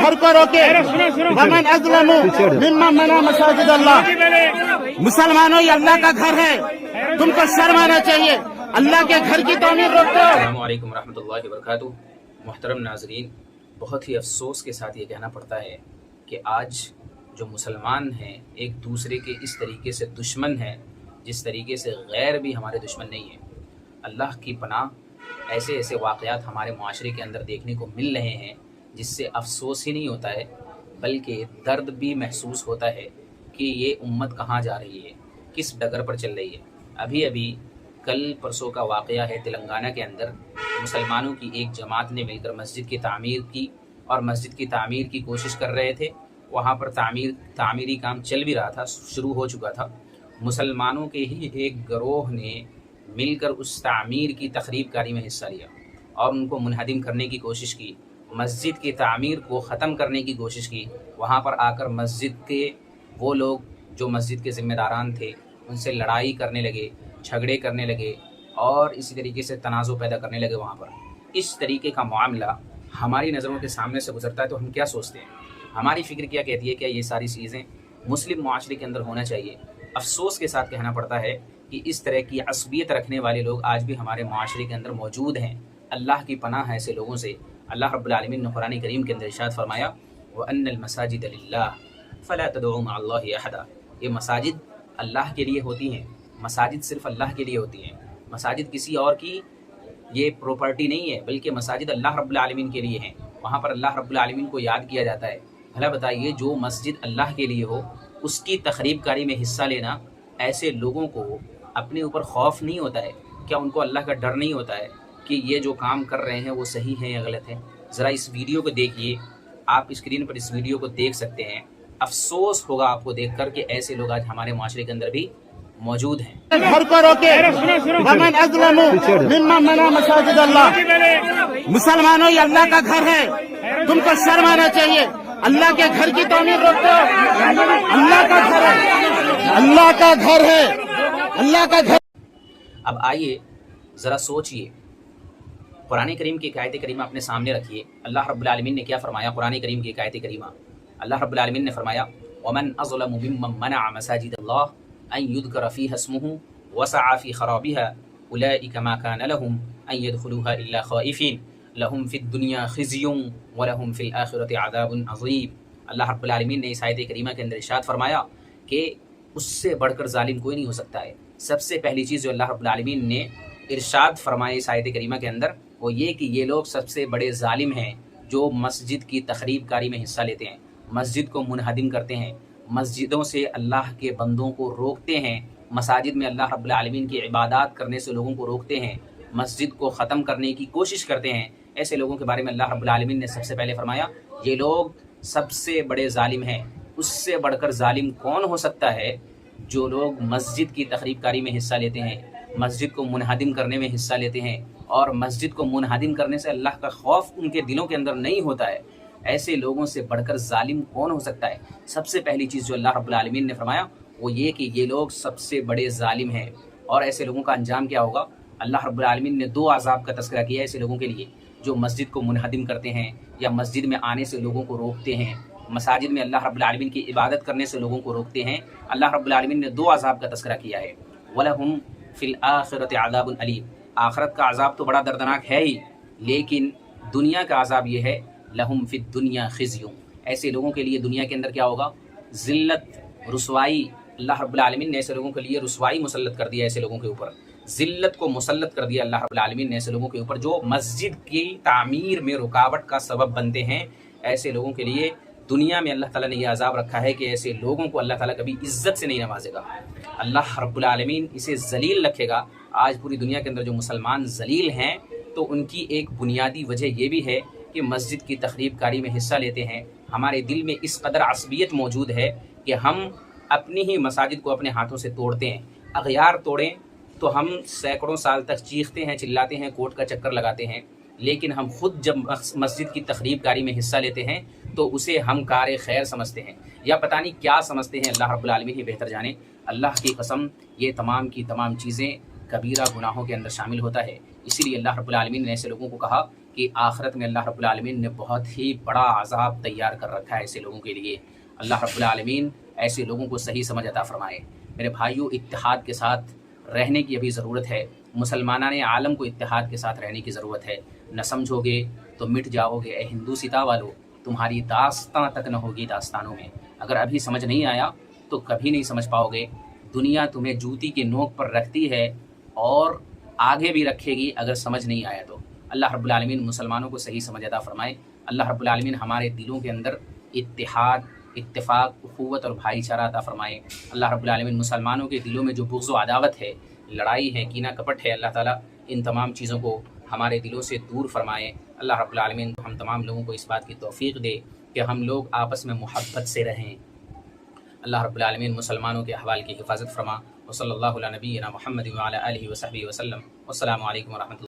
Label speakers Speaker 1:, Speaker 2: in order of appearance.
Speaker 1: घर को रोके। वमन अज़लमु मिम्मन मना मसाजिद अल्लाह। मुसलमानों, ये अल्लाह का घर है, तुमको शर्म आना चाहिए। अल्लाह के घर की तामीर रोकते हो।
Speaker 2: अस्सलामु अलैकुम रहमतुल्लाहि व बरकातुहू। मोहतरम नाज़रीन, बहुत ही अफसोस के साथ ये कहना पड़ता है कि आज जो मुसलमान हैं एक दूसरे के इस तरीके से दुश्मन हैं जिस तरीके से गैर भी हमारे दुश्मन नहीं है। अल्लाह की पनाह, ऐसे ऐसे वाक़यात हमारे मुआशरे के अंदर देखने को मिल रहे हैं जिससे अफसोस ही नहीं होता है बल्कि दर्द भी महसूस होता है कि ये उम्मत कहाँ जा रही है, किस डगर पर चल रही है। अभी अभी कल परसों का वाक़या है, तेलंगाना के अंदर मुसलमानों की एक जमात ने मिलकर मस्जिद की तामीर की और मस्जिद की तामीर की कोशिश कर रहे थे। वहाँ पर तामीरी काम चल भी रहा था, शुरू हो चुका था। मुसलमानों के ही एक गिरोह ने मिलकर उस तामीर की तखरीबकारी में हिस्सा लिया और उनको मुनहदिम करने की कोशिश की, मस्जिद की तामीर को ख़त्म करने की कोशिश की। वहाँ पर आकर मस्जिद के वो लोग जो मस्जिद के ज़िम्मेदारान थे उनसे लड़ाई करने लगे, झगड़े करने लगे और इसी तरीके से तनाज़ुर पैदा करने लगे। वहाँ पर इस तरीके का मामला हमारी नज़रों के सामने से गुजरता है तो हम क्या सोचते हैं, हमारी फ़िक्र क्या कहती है, क्या ये सारी चीज़ें मुस्लिम मुआशरे के अंदर होना चाहिए। अफसोस के साथ कहना पड़ता है कि इस तरह की असबियत रखने वाले लोग आज भी हमारे माशरे के अंदर मौजूद हैं। अल्लाह की पनाह है ऐसे लोगों से। अल्लाह रब्बुल आलमीन ने कुरान करीम के अंदर इरशाद फरमाया, व अन्नल मसाजिद लिल्लाह फला तदउ मा अल्लाहि अहदा। ये मसाजिद अल्लाह के लिए होती हैं, मसाजिद सिर्फ अल्लाह के लिए होती हैं। मसाजिद किसी और की ये प्रॉपर्टी नहीं है बल्कि मसाजिद अल्लाह रब्बुल आलमीन के लिए हैं। वहाँ पर अल्लाह रब्बुल आलमीन को याद किया जाता है। भला बताइए, जो मस्जिद अल्लाह के लिए हो उसकी तखरीबकारी में हिस्सा लेना, ऐसे लोगों को अपने ऊपर खौफ नहीं होता है? क्या उनको अल्लाह का डर नहीं होता है कि ये जो काम कर रहे हैं वो सही है या गलत है? ज़रा इस वीडियो को देखिए, आप स्क्रीन पर इस वीडियो को देख सकते हैं। अफसोस होगा आपको देख कर कि ऐसे लोग आज हमारे माशरे के अंदर भी मौजूद हैं।
Speaker 1: घर को रोके। वमन अज़लमु मिम्मन मना मसाजिद अल्लाह। मुसलमानों, ये अल्लाह का घर है, तुमको शर्म आना चाहिए। अल्लाह के घर की तामीर रोकते हो। अल्लाह का घर है, अल्लाह का घर है, अल्लाह का घर।
Speaker 2: अब आइए ज़रा सोचिए, कुरान करीम की आयत करीमा अपने सामने रखिए। अल्लाह रब्बुल आलमीन ने क्या फरमाया कुरान करीम की आयत करीमा? अल्लाह रब्बुल आलमीन ने फरमाया, वमन अज़लमु मिम्मन मनअ मसाजिद अल्लाह अन युज़करा फ़ीहा इस्मुहु वसअ फ़ी ख़राबिहा उलाइका मा कान लहुम अन यदख़ुलूहा इल्ला ख़ाइफ़ीन लहुम फ़िद दुनिया ख़िज़्युन व लहुम फ़िल आख़िरति अज़ाबुन अज़ीम। अल्लाह रब्बुल आलमीन ने इस आयत करीमा के अंदर इरशाद फरमाया कि उससे बढ़कर जालिम कोई नहीं हो सकता है। सबसे पहली चीज़ जो अल्लाह रब्बुल आलमीन ने इरशाद फरमाई इस आयत करीमा के अंदर वो ये कि ये लोग सबसे बड़े जालिम हैं जो मस्जिद की तखरीबकारी में हिस्सा लेते हैं, मस्जिद को मुनहदिम करते हैं, मस्जिदों से अल्लाह के बंदों को रोकते हैं, मसाजिद में अल्लाह रब्बुल आलमीन की इबादत करने से लोगों को रोकते हैं, मस्जिद को ख़त्म करने की कोशिश करते हैं। ऐसे लोगों के बारे में अल्लाह रब्बुल आलमीन ने सबसे पहले फरमाया ये लोग सबसे बड़े जालिम हैं। उससे बढ़कर जालिम कौन हो सकता है? जो लोग मस्जिद की तखरीबकारी में हिस्सा लेते हैं, मस्जिद को मुनहदिम करने में हिस्सा लेते हैं और मस्जिद को मुनहदिम करने से अल्लाह का खौफ उनके दिलों के अंदर नहीं होता है। ऐसे लोगों से बढ़कर जालिम कौन हो सकता है? सबसे पहली चीज़ जो अल्लाह रब्बुल आलमीन ने फरमाया वो ये कि ये लोग सबसे बड़े जालिम हैं। और ऐसे लोगों का अंजाम क्या होगा? अल्लाह रब्बुल आलमीन ने दो अज़ाब का तज़किरा किया है ऐसे लोगों के लिए जो मस्जिद को मुनहदिम करते हैं या मस्जिद में आने से लोगों को रोकते हैं, मसाजिद में अल्लाह रब्बुल आलमीन की इबादत करने से लोगों को रोकते हैं। अल्लाह रब्बुल आलमीन ने दो अज़ाब का तज़किरा किया है, वलहुम फ़िल आख़िरति अज़ाबुन अलीम। आखिरत का अज़ाब तो बड़ा दर्दनाक है ही, लेकिन दुनिया का अज़ाब ये है, लहुम फ़िद दुनिया ख़िज़्युन। ऐसे लोगों के लिए दुनिया के अंदर क्या होगा? ज़िल्लत, रुसवाई। अल्लाह रब्बुल आलमीन ने ऐसे लोगों के लिए रुसवाई मुसल्लत कर दिया, ऐसे लोगों के ऊपर ज़िल्लत को मुसल्लत कर दिया अल्लाह रब्बुल आलमीन ने ऐसे लोगों के ऊपर जो मस्जिद की तामीर में रुकावट का सबब बनते हैं। ऐसे लोगों के लिए दुनिया में अल्लाह ताला ने यह अज़ाब रखा है कि ऐसे लोगों को अल्लाह ताला कभी इज़्ज़त से नहीं नवाजेगा। अल्लाह रब्बुल आलमीन इसे ज़लील रखेगा। आज पूरी दुनिया के अंदर जो मुसलमान ज़लील हैं तो उनकी एक बुनियादी वजह यह भी है कि मस्जिद की तखरीबकारी में हिस्सा लेते हैं। हमारे दिल में इस कदर असबियत मौजूद है कि हम अपनी ही मसाजिद को अपने हाथों से तोड़ते हैं। अग़यार तोड़ें तो हम सैकड़ों साल तक चीखते हैं, चिल्लाते हैं, कोर्ट का चक्कर लगाते हैं, लेकिन हम खुद जब मस्जिद की तखरीबकारी में हिस्सा लेते हैं तो उसे हम कार खैर समझते हैं या पता नहीं क्या समझते हैं। अल्लाह रब्बुल आलमीन ही बेहतर जाने। अल्लाह की कसम, ये तमाम की तमाम चीज़ें कबीरा गुनाहों के अंदर शामिल होता है। इसीलिए अल्लाह रब्बुल आलमीन ने ऐसे लोगों को कहा کہ آخرت میں اللہ رب العالمین نے بہت ہی بڑا عذاب تیار کر رکھا ہے ایسے لوگوں کے لیے۔ اللہ رب العالمین ایسے لوگوں کو صحیح سمجھ عطا فرمائے۔ میرے بھائیوں، اتحاد کے ساتھ رہنے کی ابھی ضرورت ہے۔ مسلمانان عالم کو اتحاد کے ساتھ رہنے کی ضرورت ہے۔ نہ سمجھو گے تو مٹ جاؤ گے اے ہندو ستا والو، تمہاری داستاں تک نہ ہوگی داستانوں میں۔ اگر ابھی سمجھ نہیں آیا تو کبھی نہیں سمجھ پاؤ گے۔ دنیا تمہیں جوتی کی نوک پر رکھتی ہے اور آگے بھی رکھے گی اگر سمجھ نہیں آیا تو۔ اللہ رب العالمین مسلمانوں کو صحیح سمجھ عطا فرمائے۔ اللہ رب العالمین ہمارے دلوں کے اندر اتحاد، اتفاق، اخوت اور بھائی چارہ عطا فرمائے۔ اللہ رب العالمین مسلمانوں کے دلوں میں جو بغض و عداوت ہے، لڑائی ہے، کینہ کپٹ ہے، اللہ تعالیٰ ان تمام چیزوں کو ہمارے دلوں سے دور فرمائے۔ اللہ رب العالمین ہم تمام لوگوں کو اس بات کی توفیق دے کہ ہم لوگ آپس میں محبت سے رہیں۔ اللہ رب العالمین مسلمانوں کے احوال کی حفاظت فرما۔ وصلی اللہ علی نبینا محمد وعلی آلہ وصحبہ وسلم۔ والسلام علیکم ورحمۃ اللہ۔